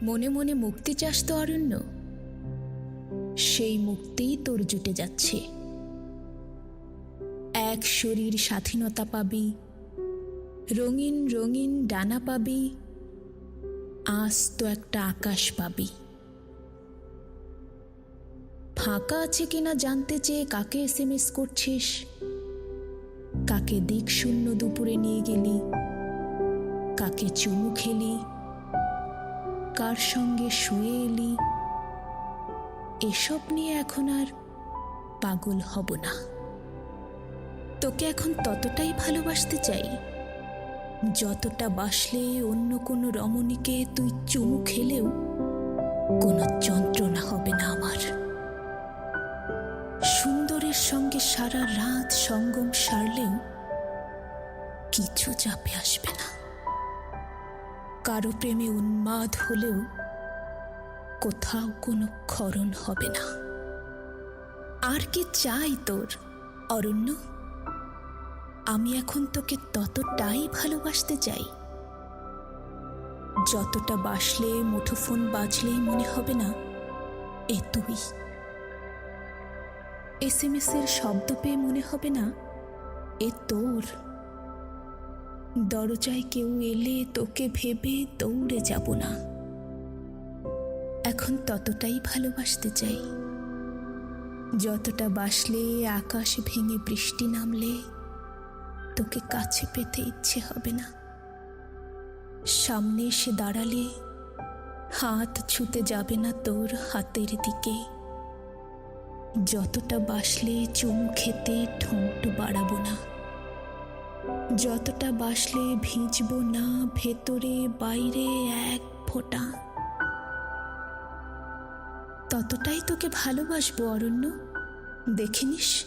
মনে মনে মুক্তি চাস তো অরণ্য, সেই মুক্তিই তোর জুটে যাচ্ছে। এক শরীর স্বাধীনতা পাবি, রঙিন রঙিন ডানা পাবি, আস্ত একটা আকাশ পাবি। ফাঁকা আছে কিনা জানতে চেয়ে কাকে SMS করছিস, কাকে দিক শূন্য দুপুরে নিয়ে গেলি, কাকে চুমু খেলি, কার সঙ্গে শুয়ে এলি, এসব নিয়ে এখন আর পাগল হব না। তোকে এখন ততটাই ভালোবাসতে চাই যতটা বাসলে অন্য কোনো রমণীকে তুই চুমু খেলেও কোনো যন্ত্রণা হবে না আমার। সুন্দরের সঙ্গে সারা রাত সঙ্গম সারলেও কিছু চাপে আসবে না। কারো প্রেমে উন্মাদ হলেও কোথাও কোনো ক্ষরণ হবে না। আর কি চাই তোর অরণ্য? আমি এখন তোকে ততটাই ভালোবাসতে চাই যতটা বাসলে মুঠোফোন বাজলেই মনে হবে না এ তুই। SMS এর শব্দ পেয়ে মনে হবে না এ তোর। দরজায় কেউ এলে তোকে ভেবে দৌড়ে যাব না। এখন ততটাই ভালোবাসতে চাই যতটা বাসলে আকাশ ভেঙে বৃষ্টি নামলে তোকে কাছে পেতে ইচ্ছে হবে না। সামনে এসে দাঁড়ালে হাত ছুতে যাবে না তোর হাতের দিকে। যতটা বাসলে চুমু খেতে ঠোঁট বাড়াবো না, যতটা বাসলে ভিজবো না ভেতরে বাইরে এক ফোঁটা। ততটাই তোকে ভালোবাসবো অরণ্য, দেখে নিস।